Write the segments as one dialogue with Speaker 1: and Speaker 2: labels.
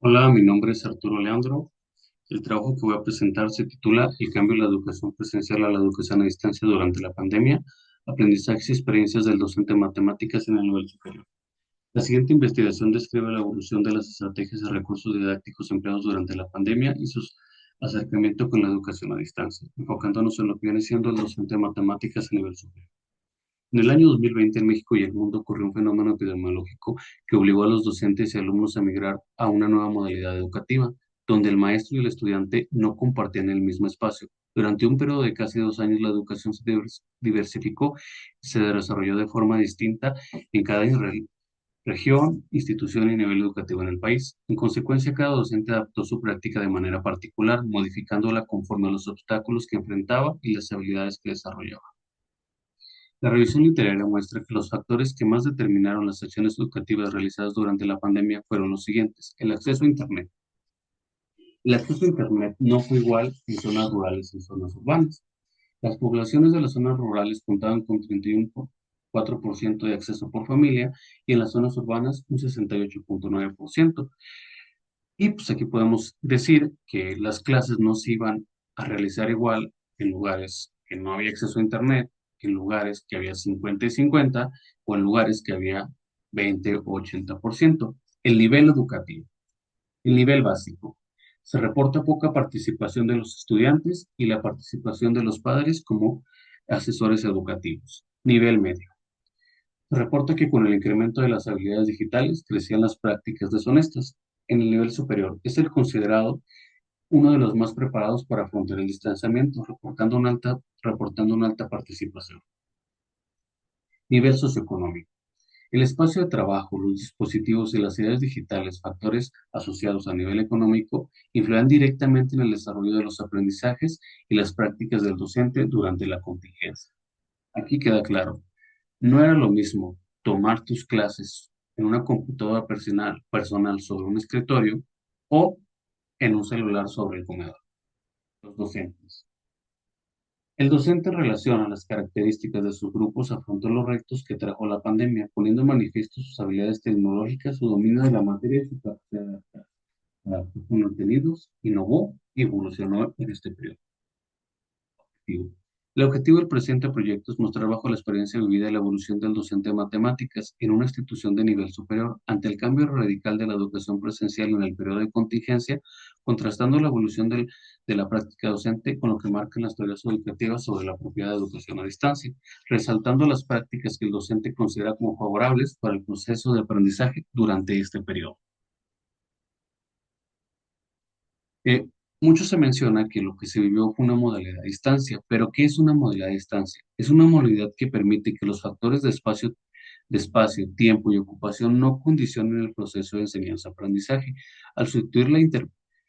Speaker 1: Hola, mi nombre es Arturo Leandro. El trabajo que voy a presentar se titula El cambio de la educación presencial a la educación a distancia durante la pandemia, aprendizajes y experiencias del docente de matemáticas en el nivel superior. La siguiente investigación describe la evolución de las estrategias y recursos didácticos empleados durante la pandemia y sus acercamiento con la educación a distancia, enfocándonos en lo que viene siendo el docente de matemáticas a nivel superior. En el año 2020 en México y el mundo ocurrió un fenómeno epidemiológico que obligó a los docentes y alumnos a migrar a una nueva modalidad educativa, donde el maestro y el estudiante no compartían el mismo espacio. Durante un periodo de casi 2 años, la educación se diversificó y se desarrolló de forma distinta en cada región, institución y nivel educativo en el país. En consecuencia, cada docente adaptó su práctica de manera particular, modificándola conforme a los obstáculos que enfrentaba y las habilidades que desarrollaba. La revisión literaria muestra que los factores que más determinaron las acciones educativas realizadas durante la pandemia fueron los siguientes. El acceso a Internet. El acceso a Internet no fue igual en zonas rurales y en zonas urbanas. Las poblaciones de las zonas rurales contaban con 31,4% de acceso por familia y en las zonas urbanas un 68,9%. Y pues aquí podemos decir que las clases no se iban a realizar igual en lugares que no había acceso a Internet, en lugares que había 50 y 50 o en lugares que había 20 o 80%. El nivel educativo, el nivel básico. Se reporta poca participación de los estudiantes y la participación de los padres como asesores educativos. Nivel medio. Se reporta que con el incremento de las habilidades digitales crecían las prácticas deshonestas. En el nivel superior es el considerado uno de los más preparados para afrontar el distanciamiento, reportando una alta participación. Nivel socioeconómico. El espacio de trabajo, los dispositivos y las ideas digitales, factores asociados a nivel económico, influyen directamente en el desarrollo de los aprendizajes y las prácticas del docente durante la contingencia. Aquí queda claro, no era lo mismo tomar tus clases en una computadora personal sobre un escritorio o en un celular sobre el comedor. Los docentes. El docente relaciona las características de sus grupos, afrontó los retos que trajo la pandemia, poniendo en manifiesto sus habilidades tecnológicas, su dominio de la materia y su capacidad de adaptarse con contenidos, innovó y evolucionó en este periodo. Objetivo. El objetivo del presente proyecto es mostrar bajo la experiencia vivida la evolución del docente de matemáticas en una institución de nivel superior ante el cambio radical de la educación presencial en el periodo de contingencia, contrastando la evolución de la práctica docente con lo que marcan las teorías educativas sobre la propiedad de educación a distancia, resaltando las prácticas que el docente considera como favorables para el proceso de aprendizaje durante este periodo. Eh, Mucho se menciona que lo que se vivió fue una modalidad a distancia, pero ¿qué es una modalidad a distancia? Es una modalidad que permite que los factores de espacio, tiempo y ocupación no condicionen el proceso de enseñanza-aprendizaje, al sustituir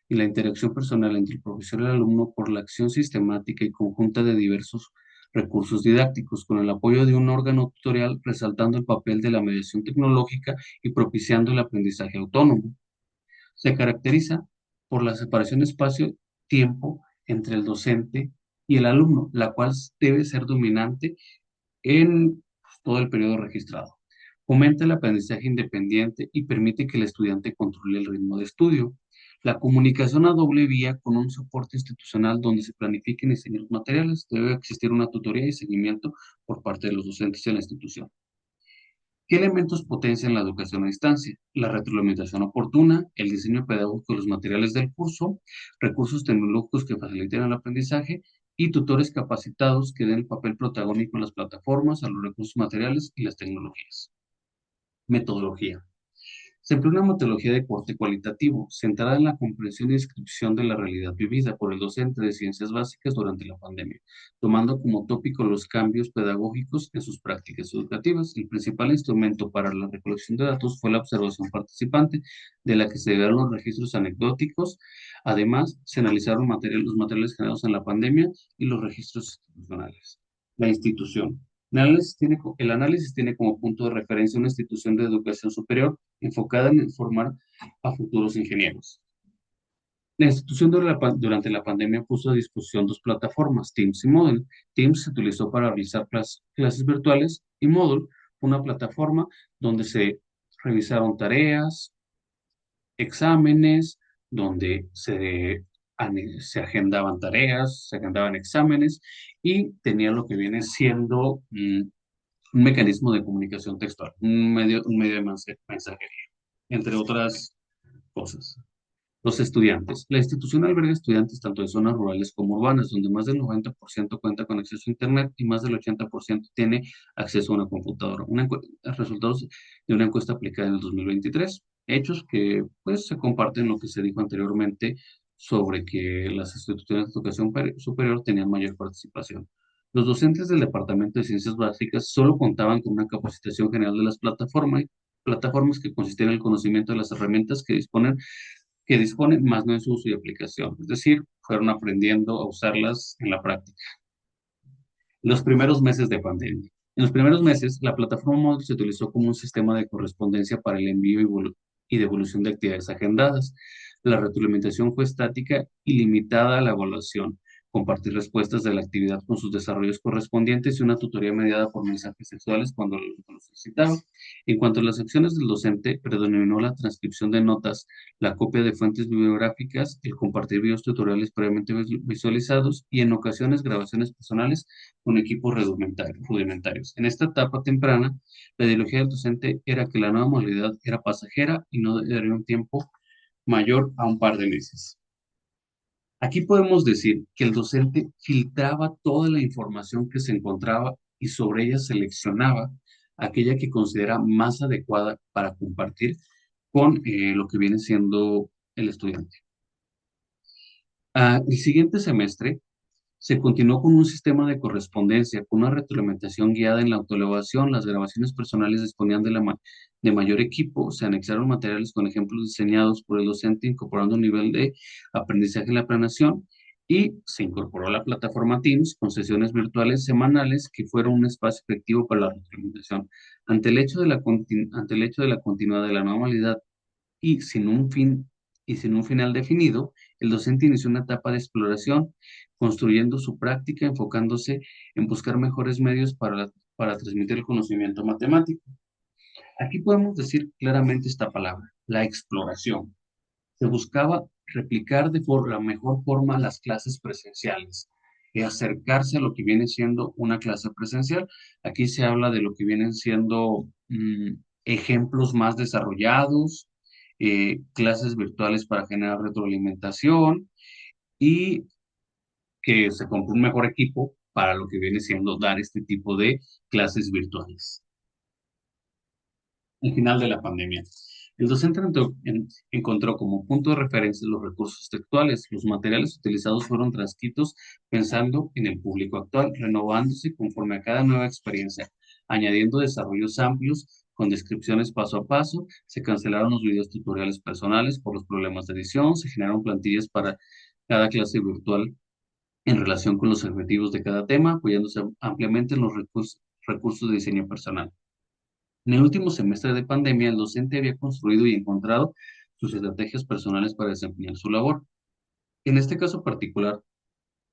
Speaker 1: la interacción personal entre el profesor y el alumno por la acción sistemática y conjunta de diversos recursos didácticos, con el apoyo de un órgano tutorial, resaltando el papel de la mediación tecnológica y propiciando el aprendizaje autónomo. Se caracteriza por la separación espacio-tiempo entre el docente y el alumno, la cual debe ser dominante en todo el periodo registrado. Fomenta el aprendizaje independiente y permite que el estudiante controle el ritmo de estudio. La comunicación a doble vía con un soporte institucional donde se planifiquen y diseñen los materiales. Debe existir una tutoría y seguimiento por parte de los docentes de la institución. ¿Qué elementos potencian la educación a distancia? La retroalimentación oportuna, el diseño pedagógico de los materiales del curso, recursos tecnológicos que faciliten el aprendizaje y tutores capacitados que den el papel protagónico en las plataformas, a los recursos materiales y las tecnologías. Metodología. Se emplea una metodología de corte cualitativo, centrada en la comprensión y descripción de la realidad vivida por el docente de ciencias básicas durante la pandemia, tomando como tópico los cambios pedagógicos en sus prácticas educativas. El principal instrumento para la recolección de datos fue la observación participante, de la que se dieron los registros anecdóticos. Además, se analizaron los materiales generados en la pandemia y los registros institucionales. La institución. El análisis tiene como punto de referencia una institución de educación superior enfocada en formar a futuros ingenieros. La institución durante la pandemia puso a disposición dos plataformas, Teams y Moodle. Teams se utilizó para realizar clases virtuales y Moodle fue una plataforma donde se revisaron tareas, exámenes, donde se agendaban tareas, se agendaban exámenes y tenía lo que viene siendo un mecanismo de comunicación textual, un medio de mensajería, entre otras cosas. Los estudiantes. La institución alberga estudiantes tanto de zonas rurales como urbanas, donde más del 90% cuenta con acceso a Internet y más del 80% tiene acceso a una computadora. Resultados de una encuesta aplicada en el 2023. Hechos que pues se comparten lo que se dijo anteriormente sobre que las instituciones de educación superior tenían mayor participación. Los docentes del Departamento de Ciencias Básicas solo contaban con una capacitación general de las plataformas que consistían en el conocimiento de las herramientas que disponen, más no en su uso y aplicación. Es decir, fueron aprendiendo a usarlas en la práctica. Los primeros meses de pandemia. En los primeros meses, la plataforma móvil se utilizó como un sistema de correspondencia para el envío y devolución de actividades agendadas. La retroalimentación fue estática y limitada a la evaluación, compartir respuestas de la actividad con sus desarrollos correspondientes y una tutoría mediada por mensajes sexuales cuando lo solicitaba. En cuanto a las acciones del docente, predominó la transcripción de notas, la copia de fuentes bibliográficas, el compartir videos tutoriales previamente visualizados y en ocasiones grabaciones personales con equipos rudimentarios. En esta etapa temprana, la ideología del docente era que la nueva modalidad era pasajera y no daría un tiempo mayor a un par de meses. Aquí podemos decir que el docente filtraba toda la información que se encontraba y sobre ella seleccionaba aquella que considera más adecuada para compartir con lo que viene siendo el estudiante. El siguiente semestre se continuó con un sistema de correspondencia, con una retroalimentación guiada en la autoevaluación. Las grabaciones personales disponían de mayor equipo, se anexaron materiales con ejemplos diseñados por el docente, incorporando un nivel de aprendizaje en la planeación y se incorporó la plataforma Teams con sesiones virtuales semanales que fueron un espacio efectivo para la retroalimentación. Ante el hecho de la continuidad de la normalidad y sin un final definido, el docente inició una etapa de exploración, construyendo su práctica, enfocándose en buscar mejores medios para transmitir el conocimiento matemático. Aquí podemos decir claramente esta palabra, la exploración. Se buscaba replicar la mejor forma las clases presenciales y acercarse a lo que viene siendo una clase presencial. Aquí se habla de lo que vienen siendo ejemplos más desarrollados, clases virtuales para generar retroalimentación y que se compre un mejor equipo para lo que viene siendo dar este tipo de clases virtuales. Al final de la pandemia. El docente encontró como punto de referencia los recursos textuales. Los materiales utilizados fueron transcritos pensando en el público actual, renovándose conforme a cada nueva experiencia, añadiendo desarrollos amplios con descripciones paso a paso. Se cancelaron los videos tutoriales personales por los problemas de edición, se generaron plantillas para cada clase virtual en relación con los objetivos de cada tema, apoyándose ampliamente en los recursos de diseño personal. En el último semestre de pandemia, el docente había construido y encontrado sus estrategias personales para desempeñar su labor. En este caso particular,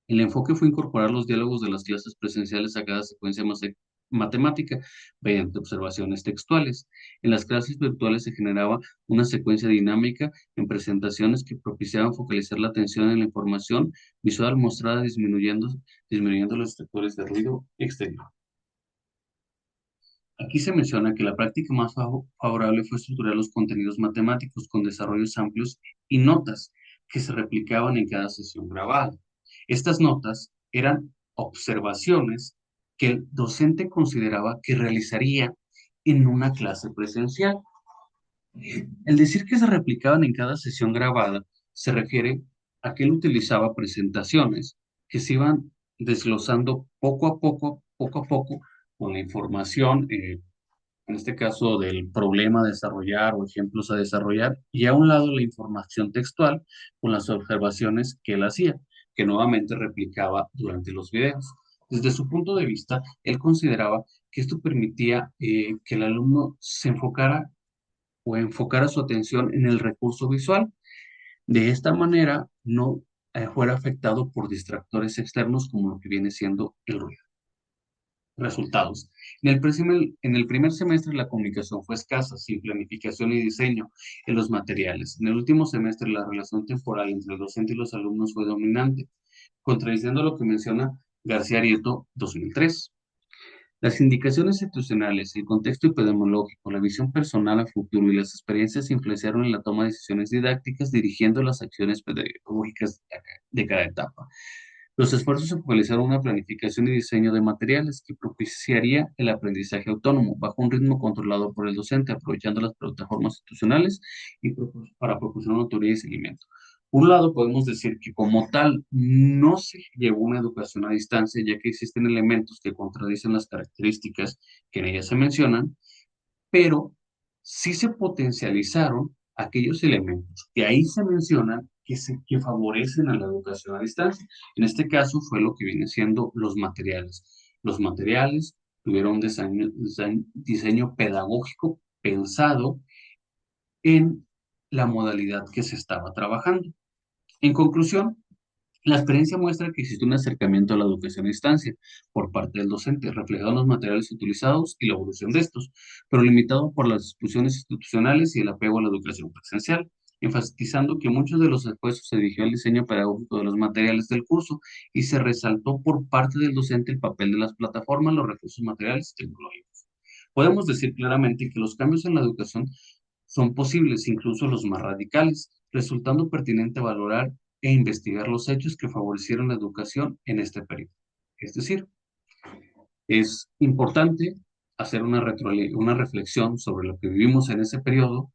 Speaker 1: el enfoque fue incorporar los diálogos de las clases presenciales a cada secuencia matemática mediante observaciones textuales. En las clases virtuales se generaba una secuencia dinámica en presentaciones que propiciaban focalizar la atención en la información visual mostrada disminuyendo los factores de ruido exterior. Aquí se menciona que la práctica más favorable fue estructurar los contenidos matemáticos con desarrollos amplios y notas que se replicaban en cada sesión grabada. Estas notas eran observaciones que el docente consideraba que realizaría en una clase presencial. El decir que se replicaban en cada sesión grabada se refiere a que él utilizaba presentaciones que se iban desglosando poco a poco, con la información, en este caso del problema a desarrollar o ejemplos a desarrollar, y a un lado la información textual con las observaciones que él hacía, que nuevamente replicaba durante los videos. Desde su punto de vista, él consideraba que esto permitía que el alumno se enfocara su atención en el recurso visual. De esta manera, no fuera afectado por distractores externos como lo que viene siendo el ruido. Resultados. En el primer semestre la comunicación fue escasa, sin planificación y diseño en los materiales. En el último semestre la relación temporal entre el docente y los alumnos fue dominante, contradiciendo lo que menciona García Arieto 2003. Las indicaciones institucionales, el contexto epidemiológico, la visión personal a futuro y las experiencias influenciaron en la toma de decisiones didácticas, dirigiendo las acciones pedagógicas de cada etapa. Los esfuerzos se focalizaron en una planificación y diseño de materiales que propiciaría el aprendizaje autónomo bajo un ritmo controlado por el docente, aprovechando las plataformas institucionales para proporcionar autoría y seguimiento. Por un lado, podemos decir que como tal no se llevó una educación a distancia, ya que existen elementos que contradicen las características que en ella se mencionan, pero sí se potencializaron aquellos elementos que ahí se mencionan que favorecen a la educación a distancia. En este caso fue lo que viene siendo los materiales. Los materiales tuvieron un diseño pedagógico pensado en la modalidad que se estaba trabajando. En conclusión, la experiencia muestra que existe un acercamiento a la educación a distancia por parte del docente, reflejado en los materiales utilizados y la evolución de estos, pero limitado por las discusiones institucionales y el apego a la educación presencial, enfatizando que muchos de los esfuerzos se dirigió al diseño pedagógico de los materiales del curso y se resaltó por parte del docente el papel de las plataformas, los recursos materiales y tecnológicos. Podemos decir claramente que los cambios en la educación son posibles, incluso los más radicales, resultando pertinente valorar e investigar los hechos que favorecieron la educación en este periodo. Es decir, es importante hacer una reflexión sobre lo que vivimos en ese periodo,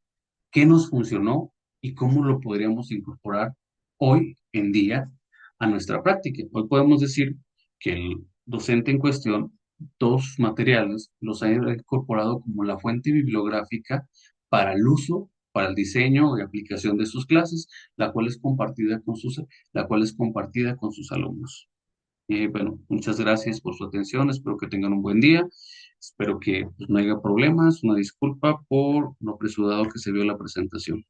Speaker 1: qué nos funcionó y cómo lo podríamos incorporar hoy en día a nuestra práctica. Hoy podemos decir que el docente en cuestión, dos materiales, los ha incorporado como la fuente bibliográfica para el uso, para el diseño y aplicación de sus clases, la cual es compartida la cual es compartida con sus alumnos. Bueno, muchas gracias por su atención. Espero que tengan un buen día. Espero que pues, no haya problemas. Una disculpa por lo apresurado que se vio la presentación.